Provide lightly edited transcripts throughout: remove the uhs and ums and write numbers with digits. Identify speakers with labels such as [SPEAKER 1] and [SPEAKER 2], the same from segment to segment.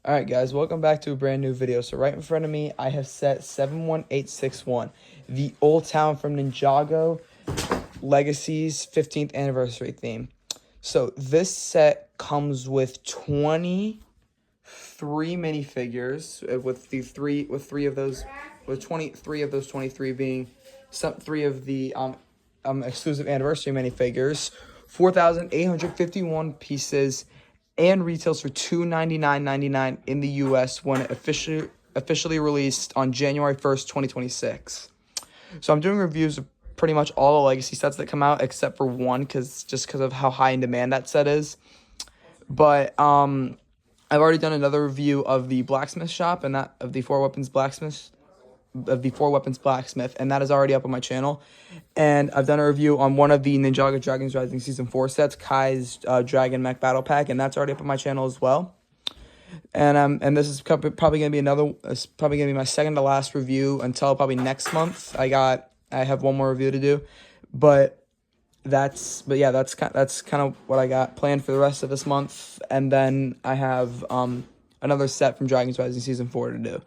[SPEAKER 1] Alright guys, welcome back to a brand new video. So right in front of me, I have set 71861, the Old Town from Ninjago Legacy's 15th anniversary theme. So this set comes with 23 minifigures, with three of those 23 being three of the exclusive anniversary minifigures, 4,851 pieces, and retails for $299.99 in the US when it officially released on January 1st, 2026. So I'm doing reviews of pretty much all the legacy sets that come out except for one, just because of how high in demand that set is. But I've already done another review of the blacksmith shop and that of the Four Weapons Blacksmith, and that is already up on my channel. And I've done a review on one of the Ninjago Dragons Rising Season 4 sets, Kai's Dragon Mech Battle Pack, and that's already up on my channel as well. And this is probably gonna be my second to last review until probably next month. I have one more review to do, but that's kind of what I got planned for the rest of this month. And then I have another set from Dragons Rising Season 4 to do.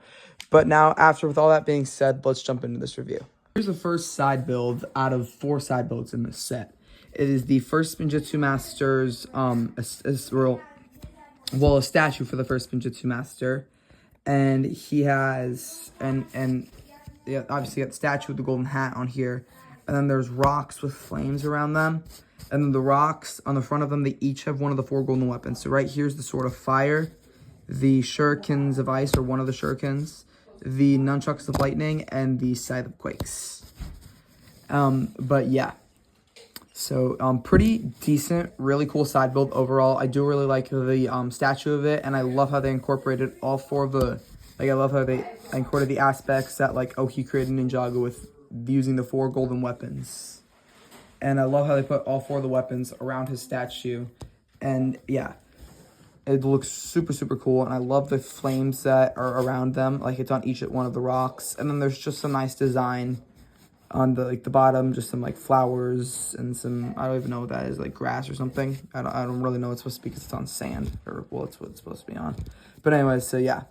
[SPEAKER 1] But now, with all that being said, let's jump into this review. Here's the first side build out of 4 side builds in this set. It is the first Ninjutsu Master's a statue for the first Ninjutsu Master, and he has obviously got the statue with the golden hat on here, and then there's rocks with flames around them, and then the rocks on the front of them, they each have one of the 4 golden weapons. So right here's the Sword of Fire, the Shurikens of Ice, or one of the Shurikens, the Nunchucks of Lightning, and the Scythe of Quakes. But yeah. So, pretty decent, really cool side build overall. I do really like the statue of it, and I love how they incorporated all 4 of the, I love how they incorporated the aspects that, he created Ninjago with using the 4 golden weapons. And I love how they put all 4 of the weapons around his statue. And, yeah, it looks super, super cool, and I love the flames that are around them, it's on each one of the rocks. And then there's just some nice design on the bottom, just some flowers and some, I don't even know what that is, grass or something. I don't really know what it's supposed to be because it's on sand, or well, it's what it's supposed to be on. But anyways, so yeah,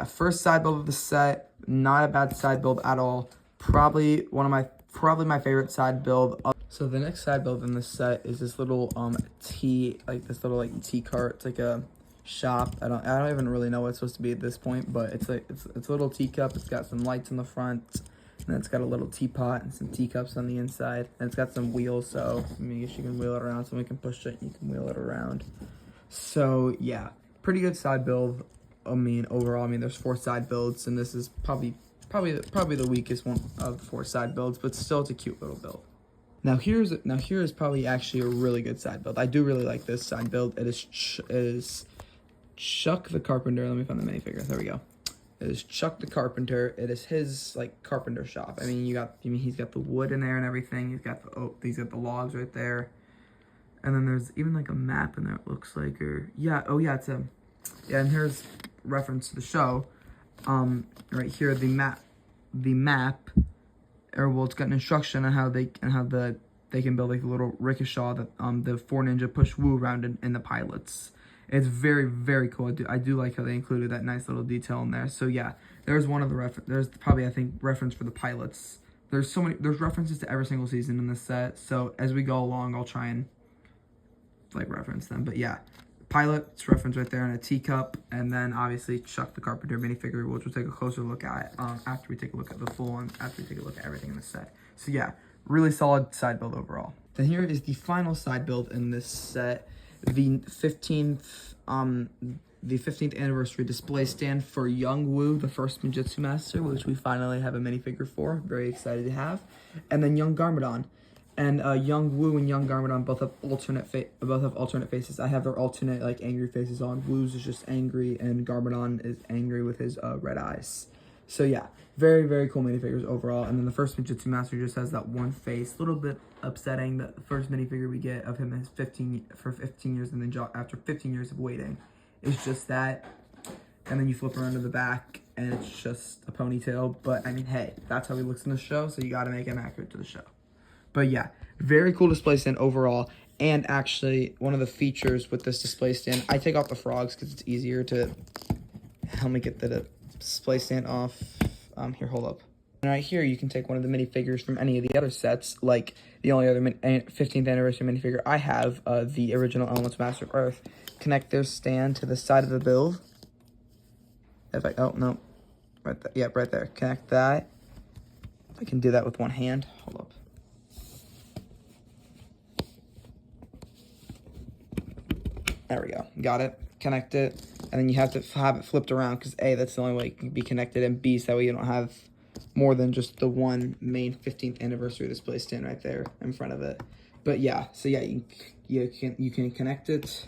[SPEAKER 1] first side build of the set, not a bad side build at all. Probably my favorite side build. So the next side build in this set is this little tea cart. It's like a shop. I don't even really know what it's supposed to be at this point, but it's a little teacup. It's got some lights in the front, and then it's got a little teapot and some teacups on the inside, and it's got some wheels, so I guess you can wheel it around. Someone can push it and you can wheel it around. So yeah, pretty good side build. Overall, there's 4 side builds, and this is probably the weakest one of the 4 side builds, but still it's a cute little build. Now here is probably actually a really good side build. I do really like this side build. It is Chuck the Carpenter. Let me find the minifigure. There we go. It is Chuck the Carpenter. It is his carpenter shop. He's got the wood in there and everything. He's got the logs right there. And then there's even a map in there, it looks like, and here's reference to the show. Right here, the map, it's got an instruction on how they can build a little rickshaw that the 4 ninja push Woo around in the pilots. It's very, very cool. I do like how they included that nice little detail in there. So yeah, there's one of the there's probably, I think, reference for the pilots. There's references to every single season in this set. So as we go along, I'll try and reference them. But yeah, pilot's reference right there in a teacup, and then obviously Chuck the Carpenter minifigure, which we'll take a closer look at after we take a look at the full one, after we take a look at everything in the set. So yeah, really solid side build overall. Then here is the final side build in this set. The 15th anniversary display stand for Young Woo, the first Ninjutsu Master, which we finally have a minifigure for. Very excited to have. And then Young Garmadon. And Young Woo and Young Garmadon both have alternate faces. I have their alternate angry faces on. Woo's is just angry, and Garmadon is angry with his red eyes. So yeah, very, very cool minifigures overall. And then the first Ninjutsu Master just has that one face. A little bit upsetting that the first minifigure we get of him is 15 years, and then after 15 years of waiting, it's just that. And then you flip around to the back, and it's just a ponytail. But hey, that's how he looks in the show, so you got to make him accurate to the show. But yeah, very cool display stand overall. And actually, one of the features with this display stand, I take off the frogs because it's easier to help me get the display stand off. Here, hold up. And right here, you can take one of the minifigures from any of the other sets, like the only other 15th anniversary minifigure I have, the original Elements Master of Earth. Connect their stand to the side of the build. If I, oh, no. Right there. Yep, right there. Connect that. I can do that with one hand. Hold up. There we go. Got it. Connect it. And then you have to have it flipped around because A, that's the only way it can be connected, and B, so that way you don't have more than just the one main 15th anniversary display stand right there in front of it. But yeah, so yeah, you can connect it,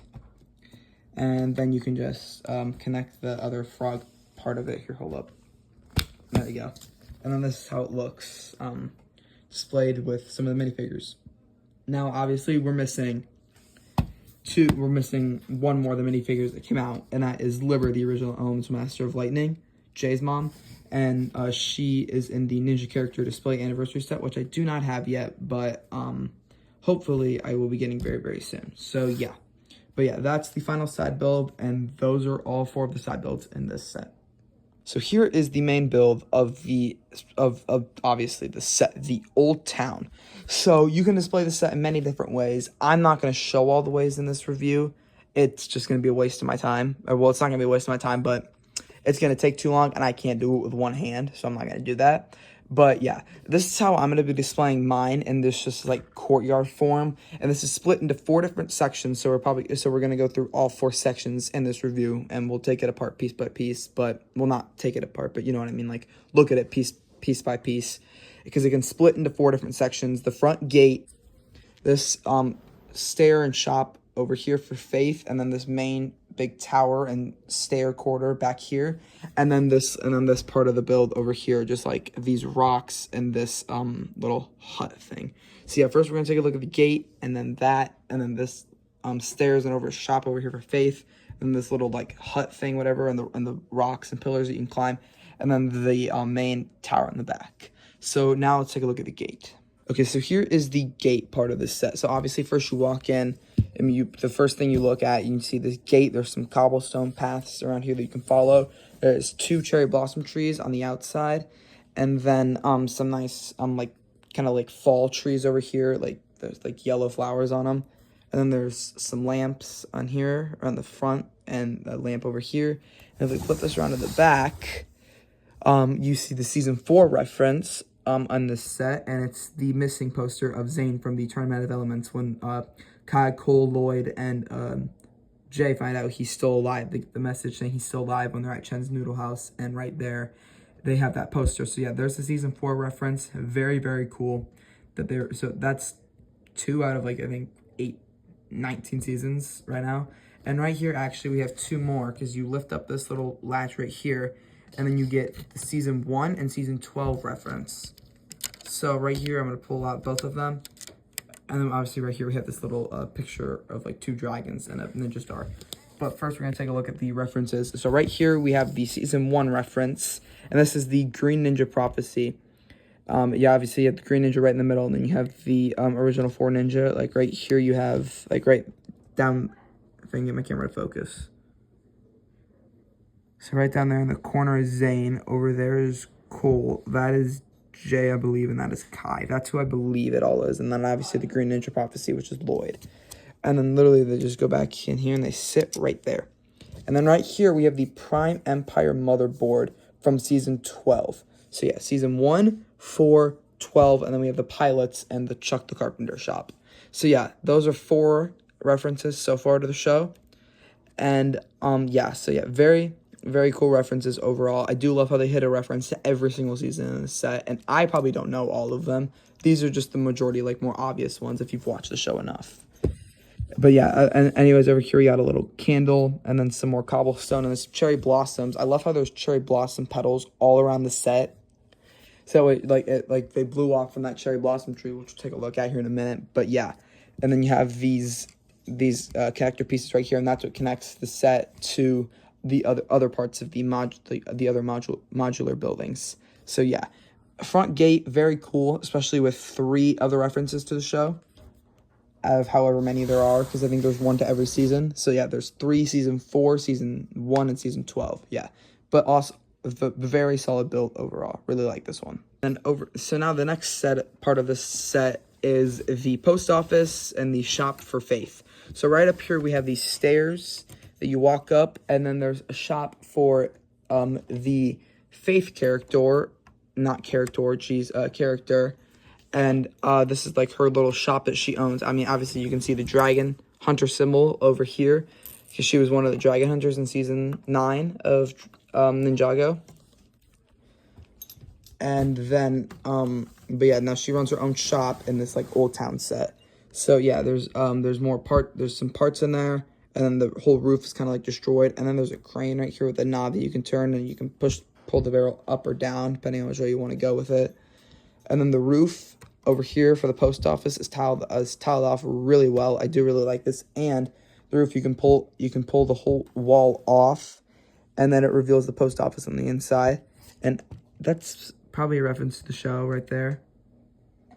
[SPEAKER 1] and then you can just connect the other frog part of it. Here, hold up. There you go. And then this is how it looks displayed with some of the minifigures. Now, obviously, we're missing one more of the minifigures that came out, and that is Liber, the original Elements Master of Lightning, Jay's mom, and she is in the Ninja Character Display Anniversary set, which I do not have yet, but hopefully I will be getting very, very soon. So yeah, but yeah, that's the final side build, and those are all 4 of the side builds in this set. So here is the main build of obviously the set, the Old Town. So you can display the set in many different ways. I'm not going to show all the ways in this review. It's just going to be a waste of my time. Well, it's not going to be a waste of my time, but it's going to take too long, and I can't do it with one hand, so I'm not going to do that. But yeah, this is how I'm going to be displaying mine in this just like courtyard form, and this is split into 4 different sections. So we're going to go through all 4 sections in this review, and we'll take it apart piece by piece. But we'll not take it apart, but you know what I mean, like look at it piece by piece, because it can split into 4 different sections. The front gate, this stair and shop over here for Faith, and then this main big tower and stair corridor back here, and then this part of the build over here, just like these rocks and this little hut thing. So yeah, first we're gonna take a look at the gate, and then that, and then this stairs and over a shop over here for Faith, and this little like hut thing, whatever, and the rocks and pillars that you can climb, and then the main tower in the back. So now let's take a look at the gate. Okay, so here is the gate part of this set. So obviously first you walk in, and the first thing you look at, you can see this gate. There's some cobblestone paths around here that you can follow. There's 2 cherry blossom trees on the outside, and then some nice like kind of like fall trees over here. Like there's like yellow flowers on them, and then there's some lamps on here around the front, and a lamp over here. And if we flip this around to the back, you see the season 4 reference on this set, and it's the missing poster of Zane from the Tournament of Elements when Kai, Cole, Lloyd, and Jay find out he's still alive. The message saying he's still alive when they're at Chen's Noodle House, and right there they have that poster. So yeah, there's the season 4 reference. Very, very cool that so that's 2 out of like I think 19 seasons right now. And right here actually we have 2 more, because you lift up this little latch right here, and then you get the season 1 and season 12 reference. So right here I'm going to pull out both of them. And then obviously right here we have this little picture of like 2 dragons and a ninja star. But first we're going to take a look at the references. So right here we have the season 1 reference, and this is the Green Ninja Prophecy. Yeah, obviously you have the Green Ninja right in the middle, and then you have the original 4 Ninja. Like right here you have, like right down, if I can get my camera to focus. So right down there in the corner is Zane. Over there is Cole. That is Jay, I believe, and that is Kai. That's who I believe it all is. And then obviously the Green Ninja Prophecy, which is Lloyd. And then literally they just go back in here and they sit right there. And then right here we have the Prime Empire motherboard from season 12. So yeah, season 1, 4, 12, and then we have the pilots and the Chuck the Carpenter shop. So yeah, those are 4 references so far to the show. And yeah, so yeah, very, very cool references overall. I do love how they hit a reference to every single season in the set, and I probably don't know all of them. These are just the majority, like more obvious ones if you've watched the show enough. But yeah, and anyways, over here we got a little candle, and then some more cobblestone, and this cherry blossoms. I love how there's cherry blossom petals all around the set. So like they blew off from that cherry blossom tree, which we'll take a look at here in a minute. But yeah, and then you have these connector pieces right here, and that's what connects the set to the other parts of the other modular buildings. So yeah, front gate, very cool, especially with 3 other references to the show. out of however many there are, because I think there's one to every season. So yeah, there's 3 season 4, season 1, and season 12. Yeah, but also the very solid build overall. Really like this one. And so now the next part of this set is the post office and the shop for Faith. So right up here we have these stairs that you walk up, and then there's a shop for the Faith character, not character, she's a character. And this is like her little shop that she owns. I mean, obviously you can see the dragon hunter symbol over here, because she was one of the dragon hunters in season 9 of Ninjago. And then, but yeah, now she runs her own shop in this like old town set. So yeah, there's some parts in there, and then the whole roof is kind of like destroyed. And then there's a crane right here with a knob that you can turn, and you can pull the barrel up or down, depending on which way you want to go with it. And then the roof over here for the post office is tiled off really well. I do really like this. And the roof, you can pull the whole wall off, and then it reveals the post office on the inside. And that's probably a reference to the show right there.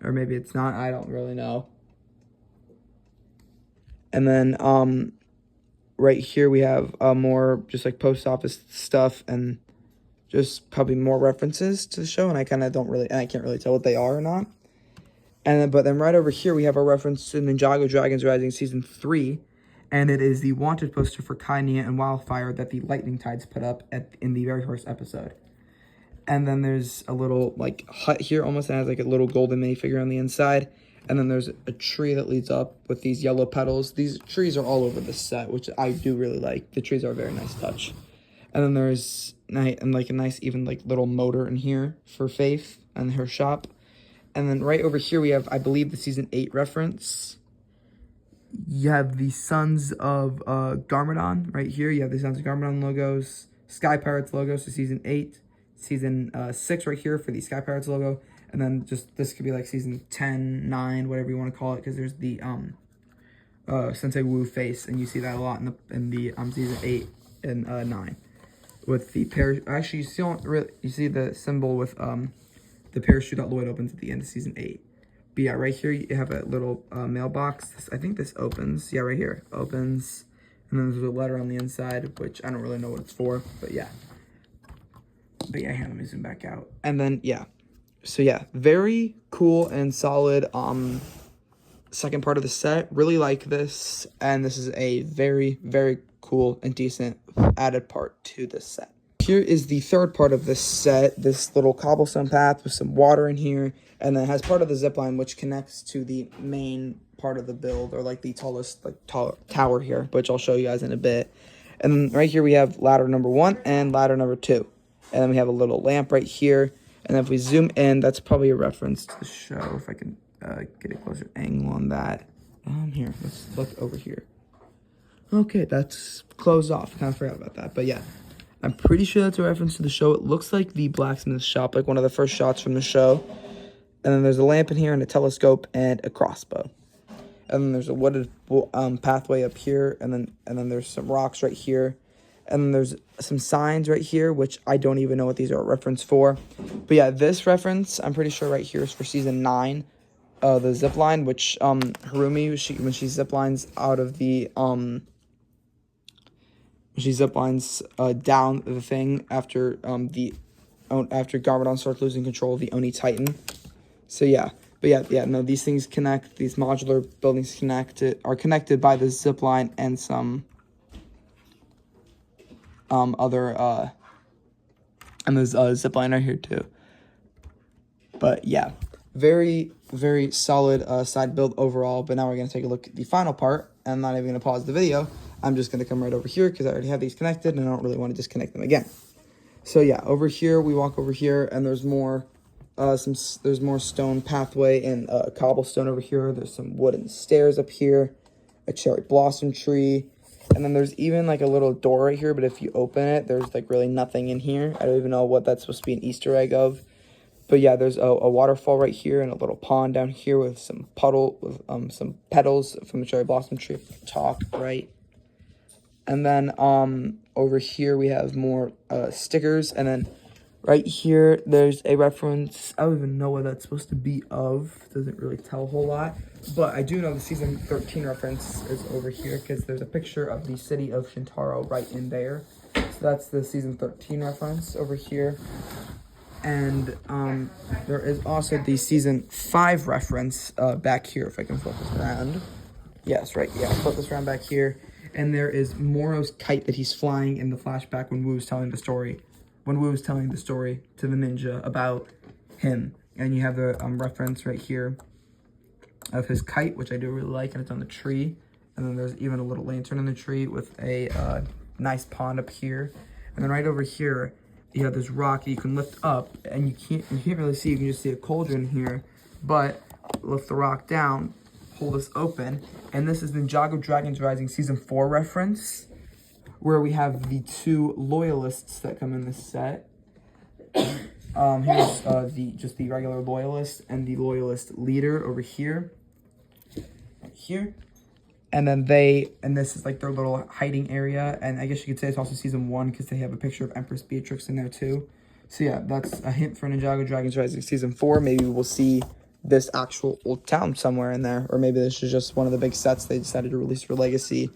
[SPEAKER 1] Or maybe it's not, I don't really know. And then right here we have more just like post office stuff, and just probably more references to the show, and I can't really tell what they are or not. But then right over here we have a reference to Ninjago Dragons Rising season 3, and it is the wanted poster for Kai, Nia, and Wildfire that the Lightning Tides put up in the very first episode. And then there's a little like hut here, almost, and has like a little golden minifigure on the inside. And then there's a tree that leads up with these yellow petals. These trees are all over this set, which I do really like. The trees are a very nice touch. And then there's like a nice even like little motor in here for Faith and her shop. And then right over here we have, I believe, the season 8 reference. You have the Sons of Garmadon right here. You have the Sons of Garmadon logos, Sky Pirates logos for season 8, season 6 right here for the Sky Pirates logo. And then just this could be like season 10, 9, whatever you want to call it, because there's the Sensei Wu face, and you see that a lot in the season 8 and 9. With the actually you see the symbol with the parachute that Lloyd opens at the end of season 8. But yeah, right here you have a little mailbox. I think this opens. Yeah, right here opens, and then there's a letter on the inside, which I don't really know what it's for. But yeah, here, let me zoom back out. And then yeah, so yeah, very cool and solid. Second part of the set. Really like this, and this is a very, very cool and decent added part to this set. Here is the third part of this set, this little cobblestone path with some water in here, and then it has part of the zip line which connects to the main part of the build, or like the tallest tower here, which I'll show you guys in a bit. And then right here we have ladder number 1 and ladder number 2. And then we have a little lamp right here, and if we zoom in, that's probably a reference to the show, if I can get a closer angle on that. Here, let's look over here. Okay, that's closed off. Kind of forgot about that, but yeah. I'm pretty sure that's a reference to the show. It looks like the blacksmith shop, like one of the first shots from the show. And then there's a lamp in here and a telescope and a crossbow. And then there's a wooded pathway up here, and then there's some rocks right here. And then there's some signs right here, which I don't even know what these are a reference for. But yeah, this reference, I'm pretty sure right here is for season 9. The zip line, which Harumi, when she zip lines out of the she zip lines down the thing after after Garmadon starts losing control of the Oni Titan. So yeah, but yeah, no, these things connect. These modular buildings are connected by the zip line and some other and there's a zip line right here too. But yeah, very, very solid side build overall. But now we're gonna take a look at the final part. I'm not even gonna pause the video. I'm just going to come right over here because I already have these connected and I don't really want to disconnect them again. So yeah, over here, we walk over here and there's more there's more stone pathway and cobblestone over here. There's some wooden stairs up here, a cherry blossom tree, and then there's even like a little door right here, but if you open it, there's like really nothing in here. I don't even know what that's supposed to be an Easter egg of. But yeah, there's a waterfall right here and a little pond down here with some some petals from the cherry blossom tree at the top right. And then over here we have more stickers, and then Right here, there's a reference. I don't even know what that's supposed to be of. Doesn't really tell a whole lot. But I do know the season 13 reference is over here because there's a picture of the city of Shintaro right in there. So that's the season 13 reference over here. And there is also the season 5 reference back here, if I can flip this around. Yes, right, yeah, flip this around back here. And there is Moro's kite that he's flying in the flashback when Woo's telling the story. When Wu was telling the story to the ninja about him. And you have the reference right here of his kite, which I do really like, and it's on the tree. And then there's even a little lantern in the tree with a nice pond up here. And then right over here, you have this rock that you can lift up, and you can't really see, you can just see a cauldron here, but lift the rock down, pull this open, and this is Ninjago Dragons Rising Season 4 reference, where we have the 2 loyalists that come in this set. Here's just the regular loyalist and the loyalist leader over here. Right here. And then this is like their little hiding area. And I guess you could say it's also season 1 because they have a picture of Empress Beatrix in there too. So yeah, that's a hint for Ninjago Dragons Rising Season 4. Maybe we'll see this actual old town somewhere in there. Or maybe this is just one of the big sets they decided to release for Legacy.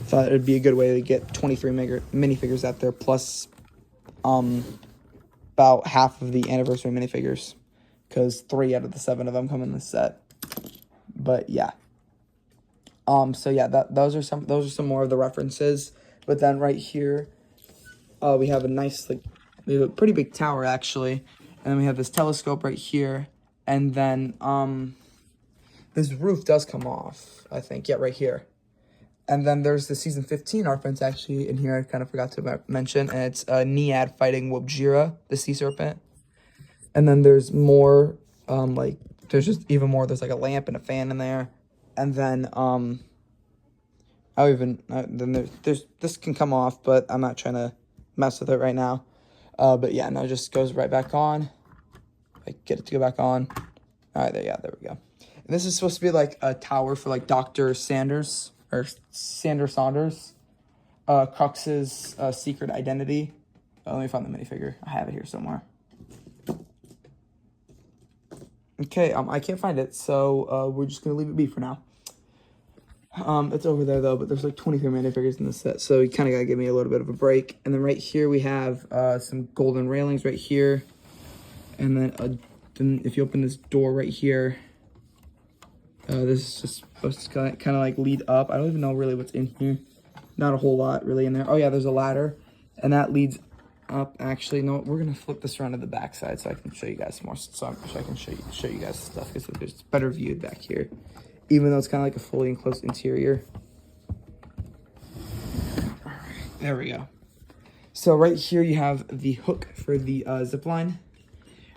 [SPEAKER 1] Thought it would be a good way to get 23 minifigures out there, plus about half of the anniversary minifigures, because 3 out of the 7 of them come in this set. But yeah, so yeah, those are some more of the references. But then right here, we have a nice, like, we have a pretty big tower actually, and then we have this telescope right here, and then this roof does come off, I think. Yeah, right here. And then there's the season 15 reference actually in here. I kind of forgot to mention. And it's Niad fighting Wobjira, the sea serpent. And then there's more, there's just even more. There's like a lamp and a fan in there. And then, then there's this can come off, but I'm not trying to mess with it right now. But yeah, no, it just goes right back on. I get it to go back on. All right, there we go. And this is supposed to be like a tower for like Dr. Sanders. Or Saunders, Crux's secret identity. Let me find the minifigure. I have it here somewhere. Okay, I can't find it, so we're just gonna leave it be for now. It's over there though, but there's like 23 minifigures in this set, so you kind of gotta give me a little bit of a break. And then right here we have some golden railings right here, and then if you open this door right here. This is just supposed to kind of like lead up. I don't even know really what's in here. Not a whole lot really in there. Oh yeah, there's a ladder, and that leads up. Actually, no, we're gonna flip this around to the back side so I can show you guys more. So I can show you guys stuff because it's better viewed back here, even though it's kind of like a fully enclosed interior. There we go. So right here you have the hook for the zip line.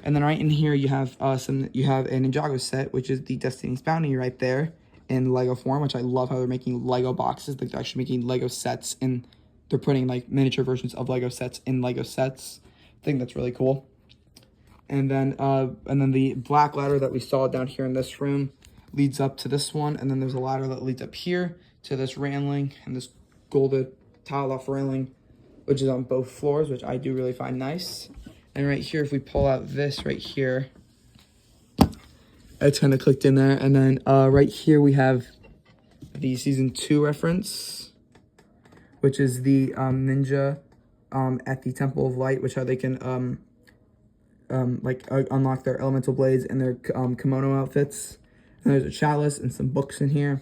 [SPEAKER 1] And then right in here you have a Ninjago set, which is the Destiny's Bounty right there in Lego form, which I love how they're making Lego boxes. They're actually making Lego sets, and they're putting like miniature versions of Lego sets in Lego sets. I think that's really cool. And then the black ladder that we saw down here in this room leads up to this one, and then there's a ladder that leads up here to this railing and this golden tile off railing, which is on both floors, which I do really find nice. And right here, if we pull out this right here, it's kind of clicked in there. And then right here, we have the season 2 reference, which is the ninja at the Temple of Light, which how they can unlock their elemental blades and their kimono outfits. And there's a chalice and some books in here.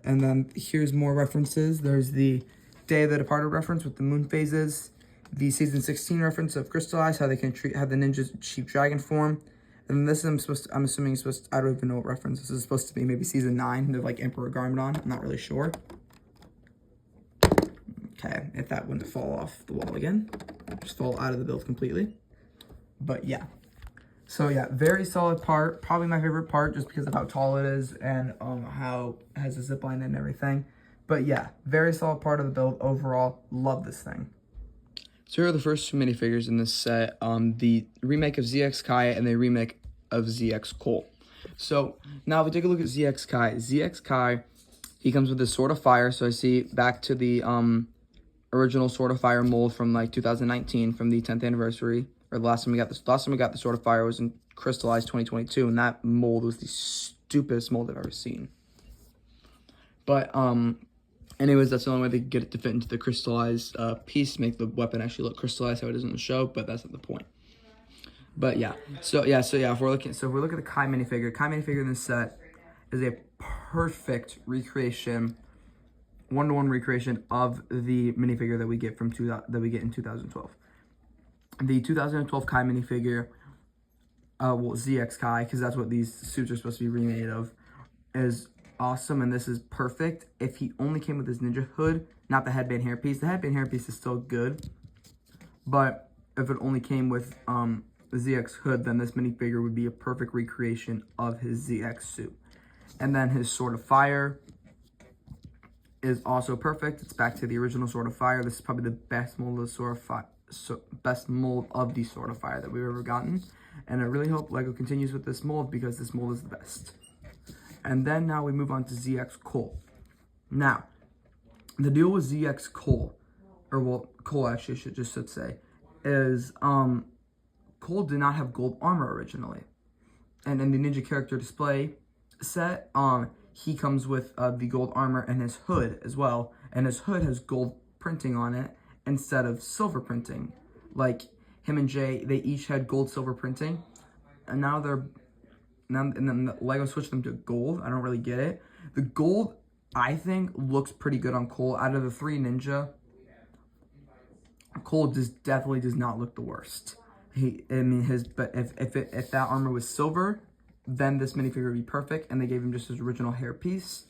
[SPEAKER 1] And then here's more references. There's the Day of the Departed reference with the moon phases. The season 16 reference of Crystallize, how they can have the ninja's sheep dragon form. And this is I'm assuming it's supposed to, I don't even know what reference. This is supposed to be maybe season 9. They're like Emperor Garmadon. I'm not really sure. Okay, if that wouldn't fall off the wall again. Just fall out of the build completely. But yeah. So yeah, very solid part. Probably my favorite part just because of how tall it is and how it has a zip line and everything. But yeah, very solid part of the build overall. Love this thing. So here are the first 2 minifigures in this set, the remake of ZX Kai and the remake of ZX Cole. So now if we take a look at ZX Kai, he comes with this sword of fire. So I see back to the original Sword of Fire mold from like 2019 from the 10th anniversary. Or the last time we got this. Last time we got the Sword of Fire was in Crystallized 2022, and that mold was the stupidest mold I've ever seen. But anyways, that's the only way they could get it to fit into the crystallized piece, make the weapon actually look crystallized how it is in the show. But that's not the point. But yeah, so if we're looking at the Kai minifigure in this set is a perfect recreation, 1-to-1 recreation of the minifigure that we get in 2012. The 2012 Kai minifigure, ZX Kai, because that's what these suits are supposed to be remade of, is awesome, and this is perfect. If he only came with his ninja hood, not the headband hairpiece, the headband hairpiece is still good, but if it only came with the ZX hood, then this minifigure would be a perfect recreation of his ZX suit. And then his Sword of Fire is also perfect. It's back to the original Sword of Fire. This is probably the best mold of the Sword of Fire, best mold of the Sword of Fire that we've ever gotten. And I really hope LEGO continues with this mold because this mold is the best. And then now we move on to ZX Cole. Now, the deal with ZX Cole, or well, Cole actually should say, is Cole did not have gold armor originally. And in the Ninja character display set, he comes with the gold armor and his hood as well. And his hood has gold printing on it instead of silver printing. Like him and Jay, they each had gold silver printing. And now and then LEGO switched them to gold. I don't really get it. The gold, I think, looks pretty good on Cole. Out of the 3 Ninja, Cole definitely does not look the worst. But if that armor was silver, then this minifigure would be perfect, and they gave him just his original hair piece,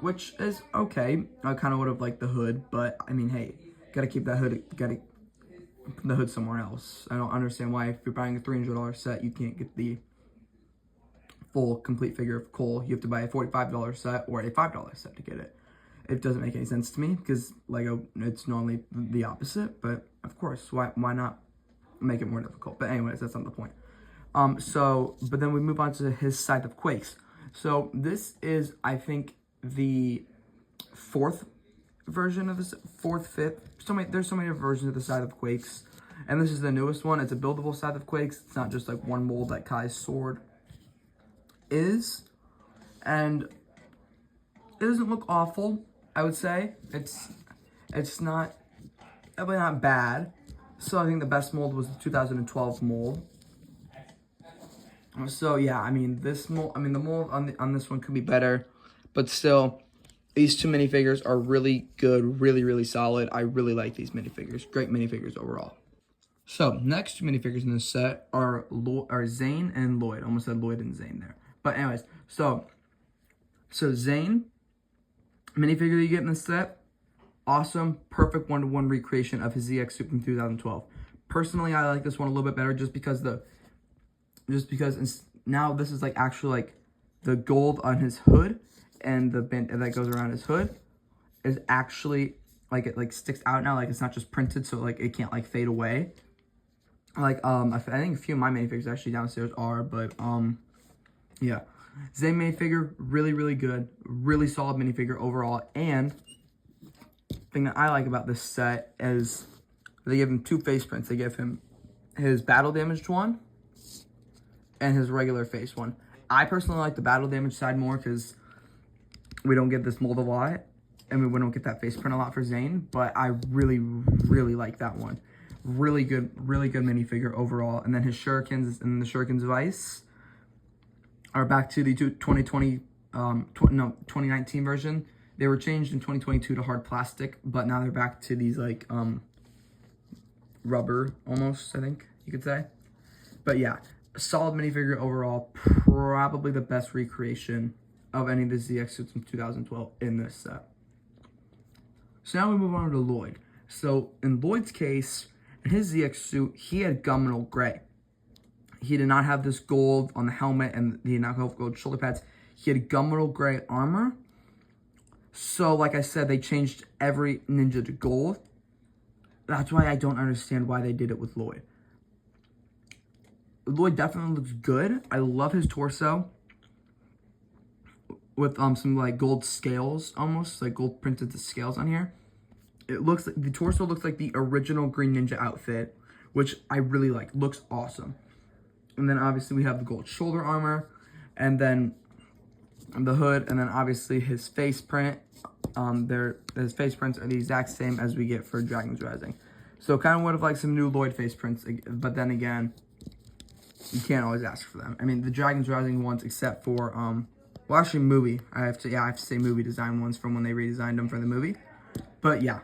[SPEAKER 1] which is okay. I kind of would have liked the hood, but I mean, hey, gotta keep that hood, gotta put the hood somewhere else. I don't understand why if you're buying a $300 set, you can't get the full complete figure of Cole. You have to buy a $45 set or a $5 set to get it. It doesn't make any sense to me because LEGO, it's normally the opposite, but of course, why not make it more difficult? But anyways, that's not the point. But then we move on to his Scythe of Quakes. So this is, I think, the 4th version of this, 4th, 5th. There's so many versions of the Scythe of Quakes, and this is the newest one. It's a buildable Scythe of Quakes. It's not just like one mold like Kai's sword is, and it doesn't look awful. I would say it's not definitely not bad. So I think the best mold was the 2012 mold. So yeah, I mean the mold on this one could be better, but still, these 2 minifigures are really good, really solid. I really like these minifigures. Great minifigures overall. So next 2 minifigures in this set are Zane and Lloyd. Almost said Lloyd and Zane there, but anyways, so Zane minifigure that you get in this set, awesome, perfect 1-to-1 recreation of his ZX suit from 2012. Personally, I like this one a little bit better just because now this is like actually like the gold on his hood and the band that goes around his hood is actually like it like sticks out now, like it's not just printed, so like it can't like fade away. Like I think a few of my minifigures actually downstairs are, but yeah. Zane minifigure, really good, really solid minifigure overall. And the thing that I like about this set is they give him 2 face prints. They give him his battle damaged one and his regular face one. I personally like the battle damage side more because we don't get this mold a lot, and we don't get that face print a lot for Zane, but I really like that one. Really good minifigure overall. And then his shurikens and the shurikens of ice are back to the 2019 version. They were changed in 2022 to hard plastic, but now they're back to these like rubber almost, I think you could say. But yeah, a solid minifigure overall, probably the best recreation of any of the ZX suits from 2012 in this set. So now we move on to Lloyd. So in Lloyd's case, in his ZX suit, he had gunmetal gray. He did not have this gold on the helmet, and he did not have gold shoulder pads. He had gunmetal gray armor. So, like I said, they changed every ninja to gold. That's why I don't understand why they did it with Lloyd. Lloyd definitely looks good. I love his torso with some like gold scales, almost like gold printed scales on here. it looks like the torso looks like the original Green Ninja outfit, which I really like. Looks awesome. And then obviously we have the gold shoulder armor, and then the hood, and then obviously his face print. His face prints are the exact same as we get for Dragon's Rising. So kind of would have liked some new Lloyd face prints, but then again, you can't always ask for them. I mean, the Dragon's Rising ones, except for well, actually movie. I have to say movie design ones from when they redesigned them for the movie. But yeah,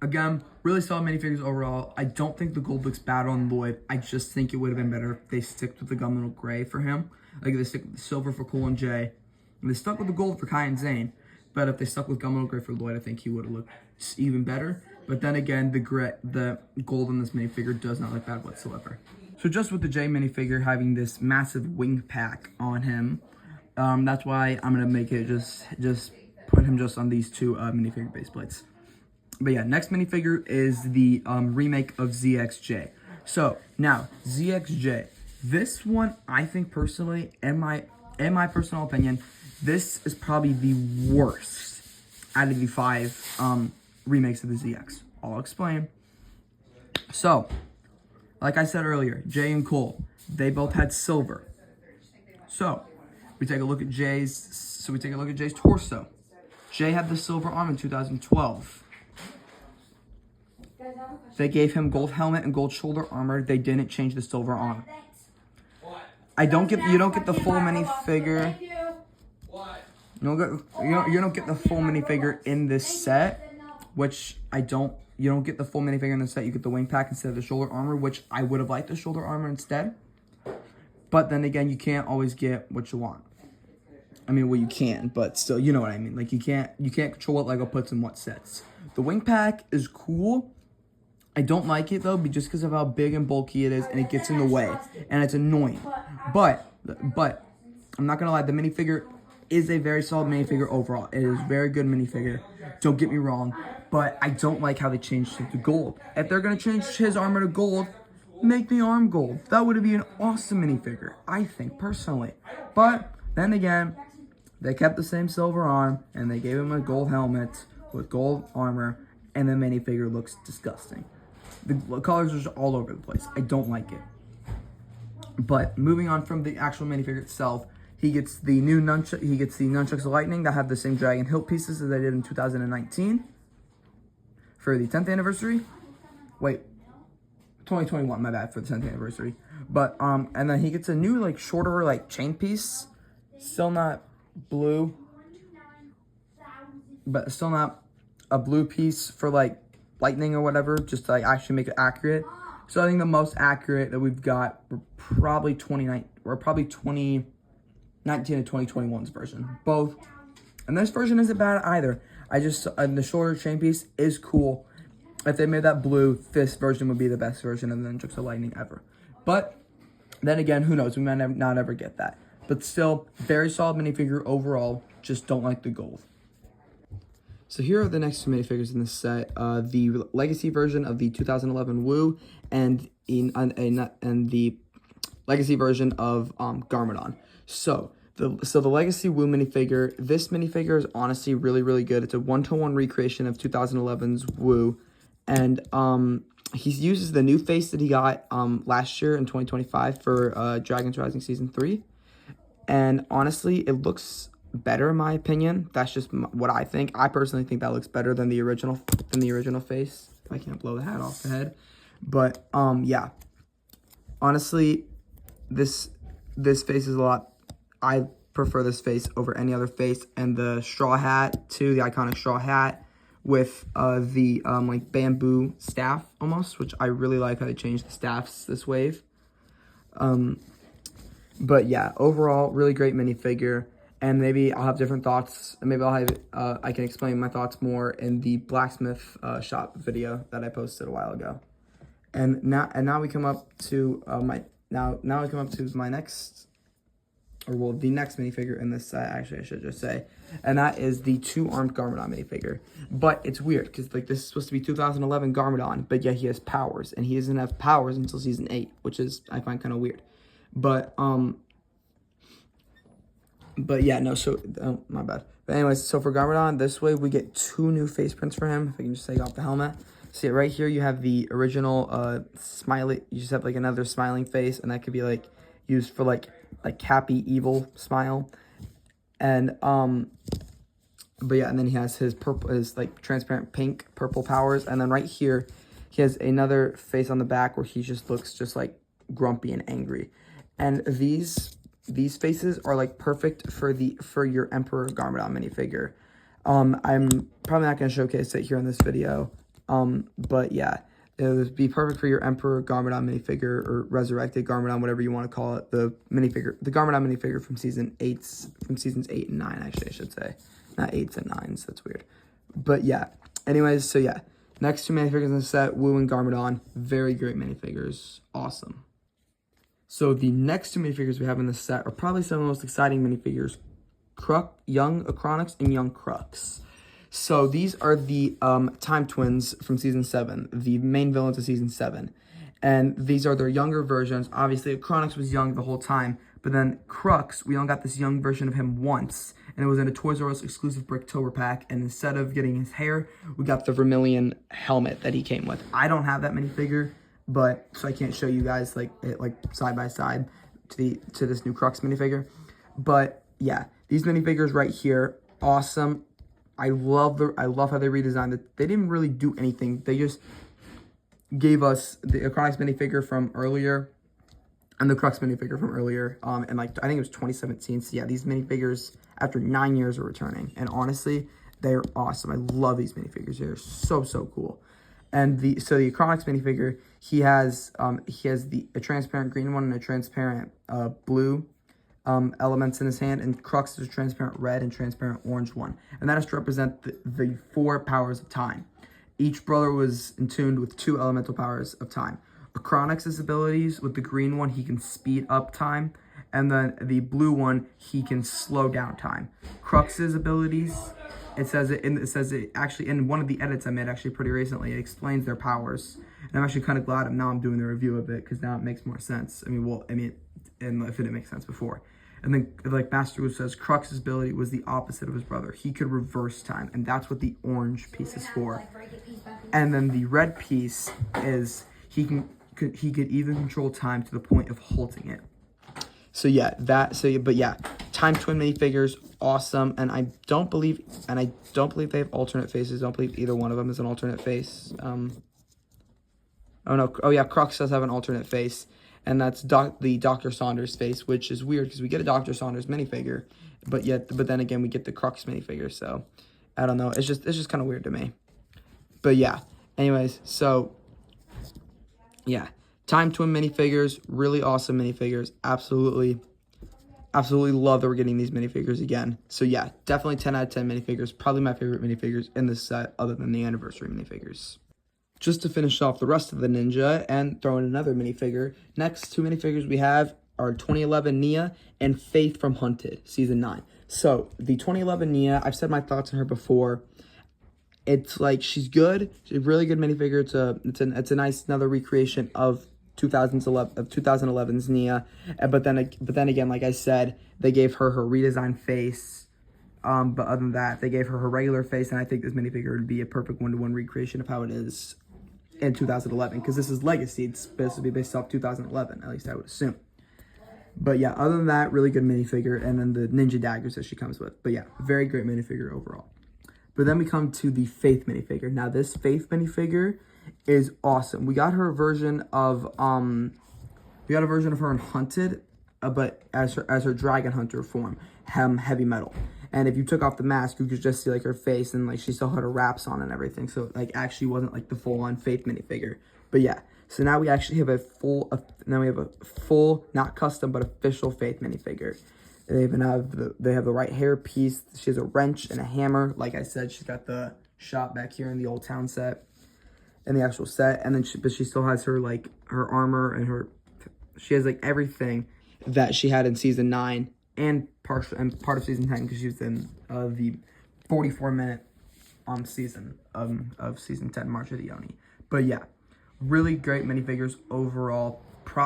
[SPEAKER 1] again, really solid minifigures overall. I don't think the gold looks bad on Lloyd. I just think it would have been better if they stick with the gunmetal gray for him. Like they stick with the silver for Cole and Jay, and they stuck with the gold for Kai and Zane. But if they stuck with gunmetal gray for Lloyd, I think he would have looked even better. But then again, the gold in this minifigure does not look bad whatsoever. So just with the Jay minifigure having this massive wing pack on him, that's why I'm gonna make it just put him just on these two minifigure base plates. But yeah, next minifigure is the remake of ZXJ. So now ZXJ, this one I think personally, in my personal opinion, this is probably the worst out of the 5 remakes of the ZX. I'll explain. So, like I said earlier, Jay and Cole, they both had silver. So, we take a look at Jay's torso. Jay had the silver arm in 2012. They gave him gold helmet and gold shoulder armor. They didn't change the silver arm. You don't get the full minifigure. You don't get the full minifigure in this set, which you don't get the full minifigure in the set. You get the wing pack instead of the shoulder armor, which I would have liked the shoulder armor instead. But then again, you can't always get what you want. I mean, well, you can, but still, you know what I mean. Like, you can't control what Lego puts in what sets. The wing pack is cool. I don't like it, though, just because of how big and bulky it is, and it gets in the way, and it's annoying. But, I'm not going to lie, the minifigure is a very solid minifigure overall. It is a very good minifigure. Don't get me wrong, but I don't like how they changed it to gold. If they're going to change his armor to gold, make the arm gold. That would be an awesome minifigure, I think, personally. But, then again, they kept the same silver arm, and they gave him a gold helmet with gold armor, and the minifigure looks disgusting. The colors are just all over the place. I don't like it. But moving on from the actual minifigure itself, he gets the new nunchuck. He gets the nunchucks of lightning that have the same dragon hilt pieces as they did in 2019 for the 10th anniversary. Wait, 2021. My bad, for the 10th anniversary. But and then he gets a new like shorter like chain piece. Still not blue, but still not a blue piece for like lightning or whatever, just to like actually make it accurate. So I think the most accurate that we've got were probably 2019 to 2021's version, both. And this version isn't bad either. The shorter chain piece is cool. If they made that blue, this version would be the best version of the Ninjago of Lightning ever. But then again, who knows? We might not ever get that. But still, very solid minifigure overall. Just don't like the gold. So here are the next two minifigures in this set. The Legacy version of the 2011 Wu and the Legacy version of Garmadon. So the Legacy Wu minifigure, this minifigure is honestly really, really good. It's a 1-to-1 recreation of 2011's Wu. And he uses the new face that he got last year in 2025 for Dragon's Rising Season 3. And honestly, it looks better in my opinion. That's just what I think. I personally think that looks better than the original face. I can't blow the hat off the head. But yeah. Honestly, this face is a lot. I prefer this face over any other face, and the straw hat too, the iconic straw hat with the like bamboo staff almost, which I really like how they changed the staffs this wave. But yeah, overall, really great minifigure. And maybe I'll have different thoughts. Maybe I'll have I can explain my thoughts more in the blacksmith shop video that I posted a while ago. And now we come up to my next, or well, the next minifigure in this set. Actually, I should just say, and that is the 2-armed Garmadon minifigure. But it's weird because like this is supposed to be 2011 Garmadon, but yet he has powers, and he doesn't have powers until season 8, which is I find kind of weird. But But yeah, no, so, oh, my bad. But anyways, so for Garmadon, this way we get 2 new face prints for him. If I can just take off the helmet. See, right here you have the original smiley, you just have like another smiling face, and that could be like used for like happy, evil smile. And, but yeah, and then he has his purple, his like transparent pink, purple powers. And then right here, he has another face on the back where he just looks just like grumpy and angry. And these faces are like perfect for your Emperor Garmadon minifigure. I'm probably not going to showcase it here in this video. But yeah, it would be perfect for your Emperor Garmadon minifigure or Resurrected Garmadon, whatever you want to call it. The Garmadon minifigure from seasons 8 and 9, actually, I should say. Not 8s and 9s, that's weird. But yeah, anyways, so yeah. Next 2 minifigures in the set, Wu and Garmadon. Very great minifigures. Awesome. So the next 2 minifigures we have in the set are probably some of the most exciting minifigures. Young Acronix and Young Crux. So these are the Time Twins from Season 7, the main villains of Season 7. And these are their younger versions. Obviously, Acronix was young the whole time, but then Crux, we only got this young version of him once, and it was in a Toys R Us exclusive Bricktober pack, and instead of getting his hair, we got the vermilion helmet that he came with. I don't have that minifigure, but so I can't show you guys like it like side by side to this new Crux minifigure. But yeah, these minifigures right here, awesome. I love how they redesigned it. They didn't really do anything. They just gave us the Acronix minifigure from earlier and the Crux minifigure from earlier. And like I think it was 2017. So yeah, these minifigures after 9 years are returning. And honestly, they're awesome. I love these minifigures. They're so cool. And the Acronix minifigure, he has a transparent green one and a transparent blue elements in his hand, and Crux is a transparent red and transparent orange one, and that is to represent the 4 powers of time. Each brother was in tune with 2 elemental powers of time. Acronix's abilities, with the green one, he can speed up time, and then the blue one, he can slow down time. Crux's abilities, it says it actually in one of the edits I made actually pretty recently. It explains their powers, and I'm actually kind of glad I'm doing the review of it because now it makes more sense. And if it didn't make sense before. And then, like Master Wu says, Crux's ability was the opposite of his brother. He could reverse time, and that's what the orange piece is for. And then the red piece is he could even control time to the point of halting it. So yeah, but yeah, Time Twin minifigures, awesome. And I don't believe they have alternate faces. I don't believe either one of them is an alternate face. Oh no, oh yeah, Crux does have an alternate face. And that's the Dr. Saunders face, which is weird because we get a Dr. Saunders minifigure, but then again we get the Crux minifigure. So I don't know. It's just kind of weird to me. But yeah. Anyways, so yeah, Time Twin minifigures, really awesome minifigures. Absolutely love that we're getting these minifigures again. So yeah, definitely 10 out of 10 minifigures. Probably my favorite minifigures in this set, other than the anniversary minifigures. Just to finish off the rest of the Ninja and throw in another minifigure, next 2 minifigures we have are 2011 Nia and Faith from Hunted, Season 9. So, the 2011 Nia, I've said my thoughts on her before. It's like, she's good. She's a really good minifigure. It's a nice, another recreation of 2011's Nia. But then again, like I said, they gave her redesigned face. But other than that, they gave her regular face, and I think this minifigure would be a perfect one-to-one recreation of how it is in 2011, because this is Legacy. It's supposed to be based off 2011, at least I would assume. But yeah, other than that, really good minifigure, and then the ninja daggers that she comes with. But yeah, very great minifigure overall. But then we come to the Faith minifigure. Now, this Faith minifigure is awesome. We got her a version of her in Hunted, but as her Dragon Hunter form, Heavy Metal. And if you took off the mask, you could just see like her face, and like she still had her wraps on and everything. So like actually wasn't like the full-on Faith minifigure. But yeah, so now we actually have a full, not custom but official Faith minifigure. They even have the right hair piece. She has a wrench and a hammer. Like I said, she's got the shop back here in the Old Town set, in the actual set. And then she still has her like her armor and she has like everything that she had in Season 9. And part of Season 10, because she was in the 44-minute season of Season 10, March of the Oni. But yeah, really great minifigures overall.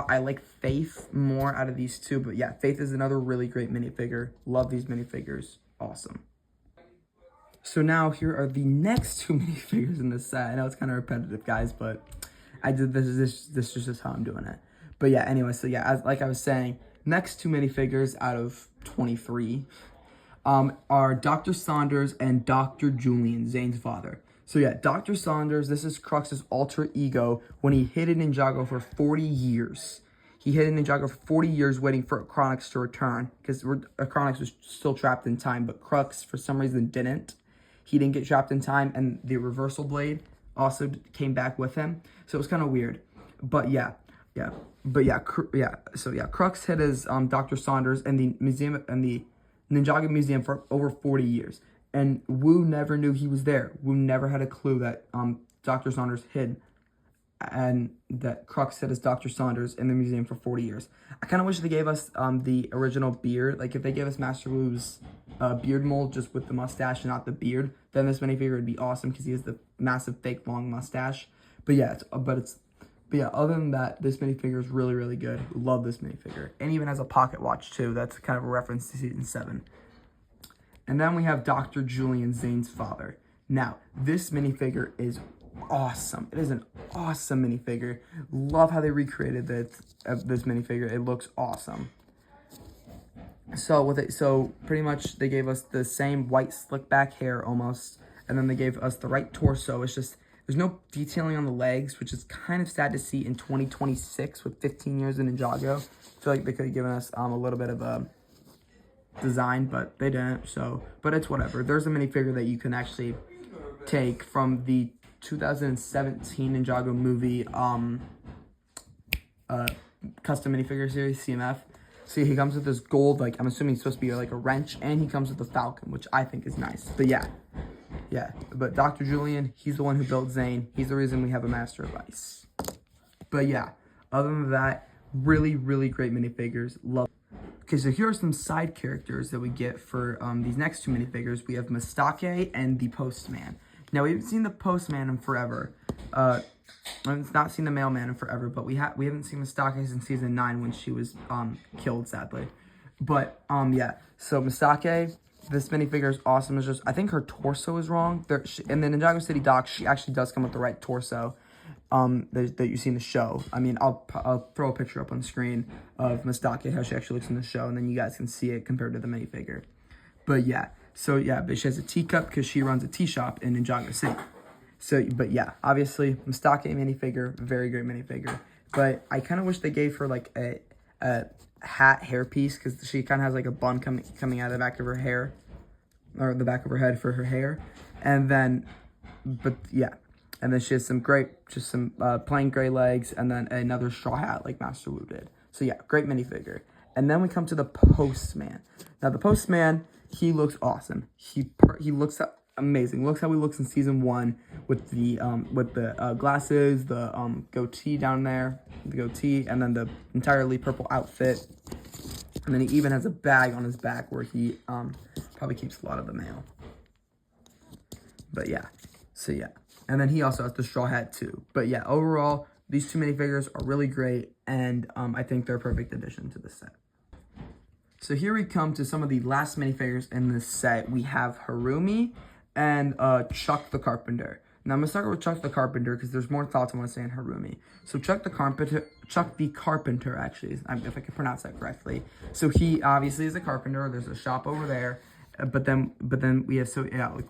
[SPEAKER 1] I like Faith more out of these two, but yeah, Faith is another really great minifigure. Love these minifigures. Awesome. So now here are the next two minifigures in this set. I know it's kind of repetitive, guys, but I did this is just how I'm doing it. But yeah, anyway, so yeah, like I was saying, next two minifigures out of 23 are Dr. Saunders and Dr. Julian, Zane's father. So yeah, Dr. Saunders, this is Crux's alter ego when he hid Ninjago for 40 years. He hid Ninjago for 40 years waiting for Chronix to return, because Chronix was still trapped in time, but Crux, for some reason, didn't. He didn't get trapped in time, and the reversal blade also came back with him. So it was kind of weird. But yeah. So yeah, Crux hid his Dr. Saunders in the museum, and the Ninjago Museum for over 40 years. And Wu never knew he was there. Wu never had a clue that Dr. Saunders hid, and that Crux hid his Dr. Saunders in the museum for 40 years. I kind of wish they gave us the original beard. Like, if they gave us Master Wu's beard mold just with the mustache and not the beard, then this minifigure would be awesome because he has the massive fake long mustache. But yeah, other than that, this minifigure is really, really good. Love this minifigure. And even has a pocket watch, too. That's kind of a reference to Season 7. And then we have Dr. Julian, Zane's father. Now, this minifigure is awesome. It is an awesome minifigure. Love how they recreated this minifigure. It looks awesome. So pretty much they gave us the same white slick back hair almost, and then they gave us the right torso. It's just there's no detailing on the legs, which is kind of sad to see in 2026 with 15 years in Ninjago. I feel like they could have given us a little bit of a design, but they didn't. So, but it's whatever. There's a minifigure that you can actually take from the 2017 Ninjago movie custom minifigure series, CMF. See, he comes with this gold, like, I'm assuming he's supposed to be like a wrench, and he comes with the falcon, which I think is nice. But yeah, but Dr. Julian, he's the one who built Zane. He's the reason we have a Master of Ice. But yeah, other than that, really, really great minifigures. Love. Okay, so here are some side characters that we get for these next two minifigures. We have Mistake and the Postman. Now, we haven't seen the Postman in forever. I've not seen the Mailman in forever, but we haven't seen Mistake since Season 9 when she was killed, sadly. But, yeah, so Mistake, this minifigure is awesome. It's just, I think her torso is wrong. In the Ninjago City doc, she actually does come with the right torso that you see in the show. I mean, I'll throw a picture up on the screen of Mistake, how she actually looks in the show, and then you guys can see it compared to the minifigure. But yeah, but she has a teacup because she runs a tea shop in Ninjago City. So, but yeah, obviously, Mistake minifigure, very great minifigure. But I kind of wish they gave her like a hat hairpiece, because she kind of has like a bun coming out of the back of her hair, or the back of her head for her hair. And then, but yeah, and then she has some plain gray legs, and then another straw hat like Master Wu did. So yeah, great minifigure. And then we come to the Postman. Now the Postman, he looks awesome. He looks amazing. Looks how he looks in Season 1 with the glasses, the goatee down there, the goatee, and then the entirely purple outfit. And then he even has a bag on his back where he probably keeps a lot of the mail. But yeah, so yeah. And then he also has the straw hat too. But yeah, overall, these two minifigures are really great, and I think they're a perfect addition to the set. So here we come to some of the last minifigures in this set. We have Harumi and Chuck the Carpenter. Now I'm gonna start with Chuck the Carpenter because there's more thoughts I want to say on Harumi. So Chuck the Carpenter, actually, if I can pronounce that correctly. So he obviously is a carpenter. There's a shop over there, but then we have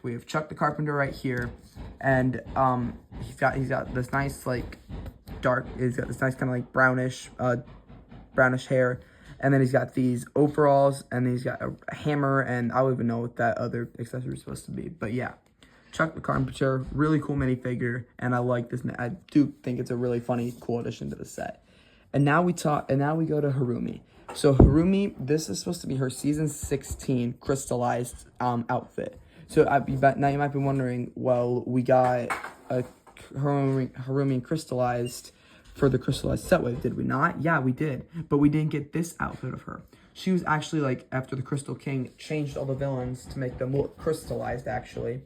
[SPEAKER 1] we have Chuck the Carpenter right here, and he's got this nice like he's got this nice kind of like brownish hair. And then he's got these overalls, and then he's got a hammer, and I don't even know what that other accessory is supposed to be. But yeah, Chuck the Carpenter, really cool minifigure, and I like this. I do think it's a really funny, cool addition to the set. And now we go to Harumi. So Harumi, this is supposed to be her Season 16 crystallized outfit. So now you might be wondering, well, we got a Harumi crystallized for the crystallized set wave, did we not? Yeah, we did. But we didn't get this outfit of her. She was actually like, after the Crystal King changed all the villains to make them look crystallized, actually.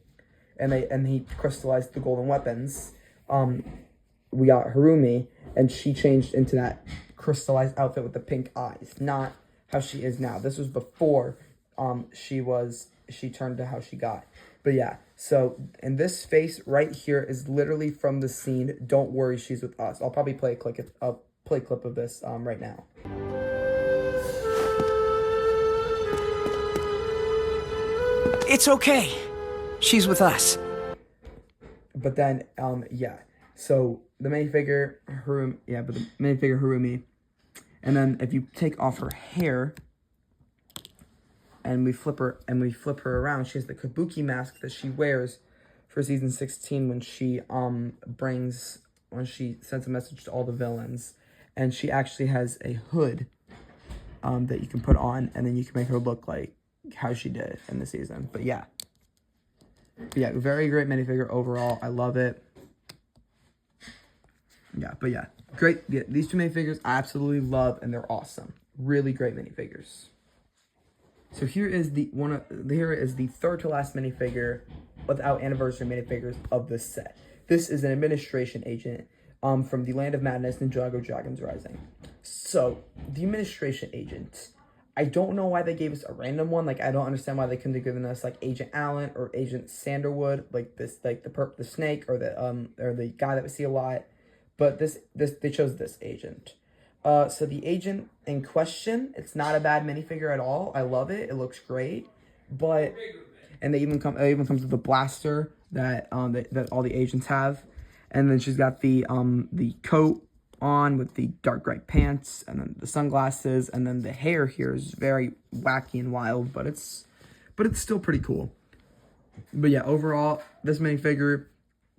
[SPEAKER 1] And he crystallized the golden weapons. We got Harumi, and she changed into that crystallized outfit with the pink eyes, not how she is now. This was before she turned to how she got. But yeah, so, and this face right here is literally from the scene Don't Worry, She's With Us. I'll probably play a clip of this right now.
[SPEAKER 2] It's okay. She's with us.
[SPEAKER 1] But then, yeah. So the minifigure, Harumi. And then if you take off her hair and we flip her around, she has the kabuki mask that she wears for season 16 when she sends a message to all the villains. And she actually has a hood that you can put on, and then you can make her look like how she did in the season. But yeah, very great minifigure overall. I love it. Yeah, but yeah, great. Yeah, these two minifigures I absolutely love, and they're awesome. Really great minifigures. So here is the third to last minifigure without anniversary minifigures of this set. This is an administration agent from the Land of Madness, Ninjago Dragons Rising. So the administration agent, I don't know why they gave us a random one. Like, I don't understand why they couldn't have given us like Agent Allen or Agent Sanderwood, like this, like the snake or the guy that we see a lot. But they chose this agent. So the agent in question, it's not a bad minifigure at all. I love it. It looks great. And it even comes with a blaster that all the agents have. And then she's got the coat on with the dark gray pants and then the sunglasses, and then the hair here is very wacky and wild, but it's still pretty cool. But yeah, overall, this minifigure,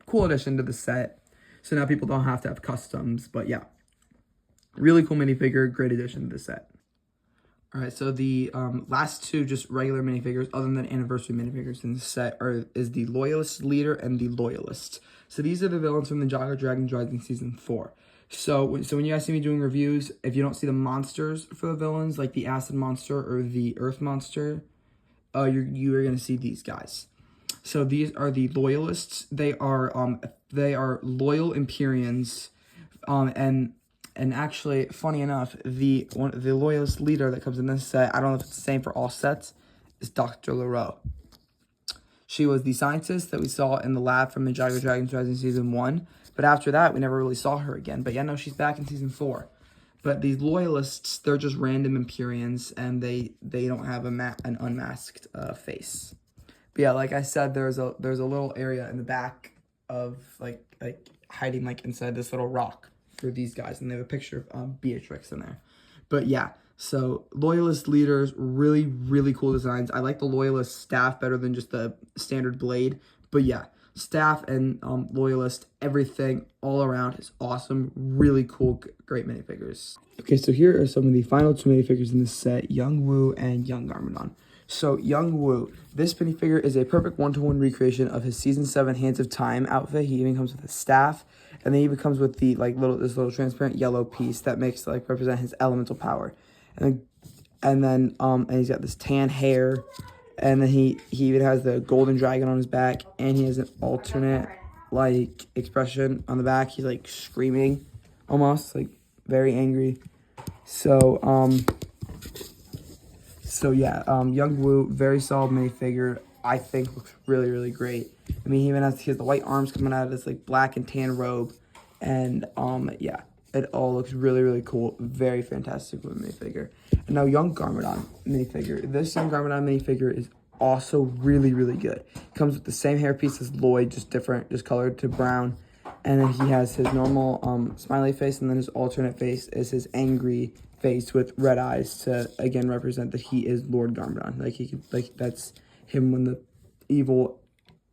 [SPEAKER 1] cool addition to the set. So now people don't have to have customs, but yeah, really cool minifigure, great addition to the set. All right, so the last two just regular minifigures, other than anniversary minifigures in the set, is the Loyalist Leader and the Loyalist. So these are the villains from the Ninjago Dragons Rising Season 4. So when you guys see me doing reviews, if you don't see the monsters for the villains, like the Acid Monster or the Earth Monster, you are going to see these guys. So these are the Loyalists. They are loyal Empyreans, and actually, funny enough, the Loyalist leader that comes in this set, I don't know if it's the same for all sets, is Dr. Leroux. She was the scientist that we saw in the lab from Ninjago Dragons Rising Season 1. But after that, we never really saw her again. But yeah, no, she's back in Season 4. But these Loyalists, they're just random Empyreans, and they don't have an unmasked face. But yeah, like I said, there's a little area in the back of like hiding like inside this little rock for these guys, and they have a picture of Beatrix in there. But yeah, so Loyalist leaders, really, really cool designs. I like the Loyalist staff better than just the standard blade. But yeah, staff and Loyalist, everything all around is awesome. Really cool, great minifigures. Okay, so here are some of the final two minifigures in this set, Young Woo and Young Garmadon. So Young Woo, this minifigure is a perfect one-to-one recreation of his Season 7 Hands of Time outfit. He even comes with a staff, and then he even comes with the this little transparent yellow piece that makes represent his elemental power. And he's got this tan hair, and then he even has the golden dragon on his back, and he has an alternate expression on the back. He's screaming, almost very angry. So yeah, Young Woo, very solid minifigure. I think looks really, really great. I mean, he has the white arms coming out of this black and tan robe, and yeah, it all looks really, really cool. Very fantastic minifigure. And now Young Garmadon minifigure. This Young Garmadon minifigure is also really, really good. It comes with the same hairpiece as Lloyd, just different, just colored to brown. And then he has his normal smiley face, and then his alternate face is his angry face with red eyes to again represent that he is Lord Garmadon. That's him when the evil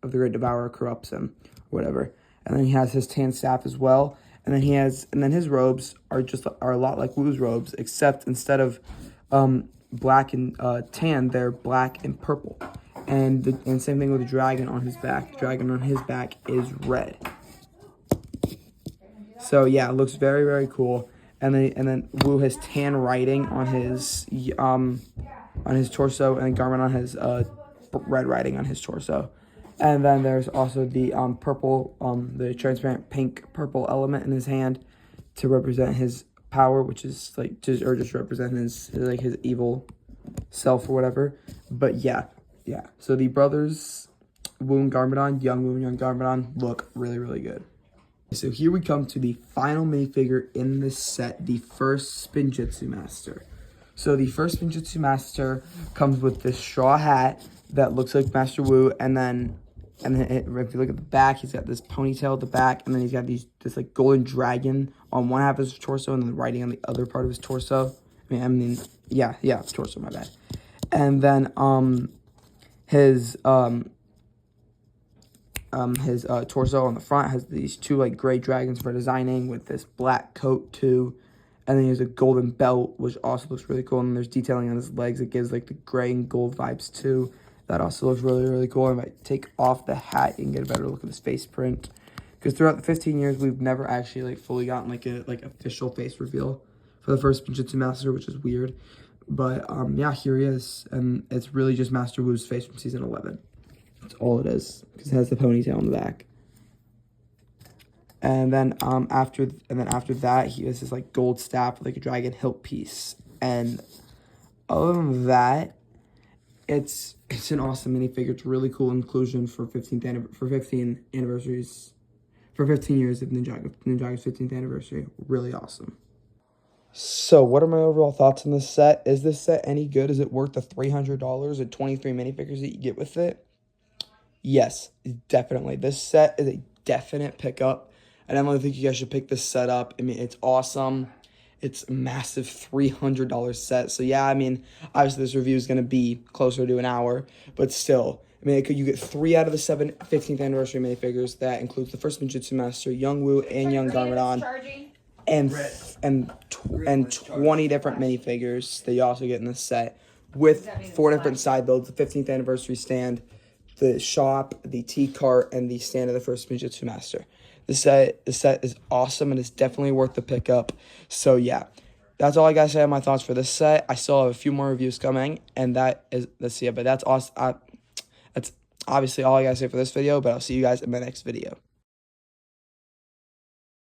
[SPEAKER 1] of the Great Devourer corrupts him, or whatever. And then he has his tan staff as well. And then his robes are a lot like Woo's robes, except instead of black and tan, they're black and purple. And same thing with the dragon on his back. The dragon on his back is red. So yeah, it looks very, very cool. And then Woo has tan writing on his torso, and Garmadon has red writing on his torso. And then there's also the purple, the transparent pink purple element in his hand to represent his power, which is like just representing his evil self or whatever. But yeah. So the brothers Wu and Garmadon, young Wu and young Garmadon, look really, really good. So here we come to the final minifigure in this set, the first Spinjitzu Master. So the first Spinjitzu Master comes with this straw hat that looks like Master Wu, and then if you look at the back, he's got this ponytail at the back, and then he's got this like golden dragon on one half of his torso, and then writing on the other part of his torso. Yeah, it's torso, my bad. And then his torso on the front has these two like gray dragons for designing with this black coat too. And then he has a golden belt, which also looks really cool. And there's detailing on his legs that gives like the gray and gold vibes too. That also looks really, really cool. And if I take off the hat, you can get a better look at his face print. Because throughout the 15 years, we've never actually like fully gotten like a official face reveal for the first Spinjitzu Master, which is weird. But yeah, here he is. And it's really just Master Wu's face from season 11. That's all it is, because it has the ponytail on the back. And then after that, he has this like gold staff with like a dragon hilt piece. And other than that, it's an awesome minifigure. It's a really cool inclusion for 15 years of Ninjago's 15th anniversary. Really awesome. So what are my overall thoughts on this set? Is this set any good? Is it worth the $300 and 23 minifigures that you get with it? Yes, definitely. This set is a definite pickup. I definitely think you guys should pick this set up. I mean, it's awesome. It's a massive $300 set. So yeah, I mean, obviously this review is going to be closer to an hour, but still, I mean, you get 3 out of the 7 15th anniversary minifigures. That includes the first Ninjutsu Master, Young Wu, and Young Garmadon, and 20 different minifigures that you also get in this set with 4 different side builds: the 15th anniversary stand, the shop, the tea cart, and the stand of the first Ninjutsu Master. The set is awesome and it's definitely worth the pickup. So yeah, that's all I gotta say on my thoughts for this set. I still have a few more reviews coming, and that's awesome. That's obviously all I gotta say for this video, but I'll see you guys in my next video.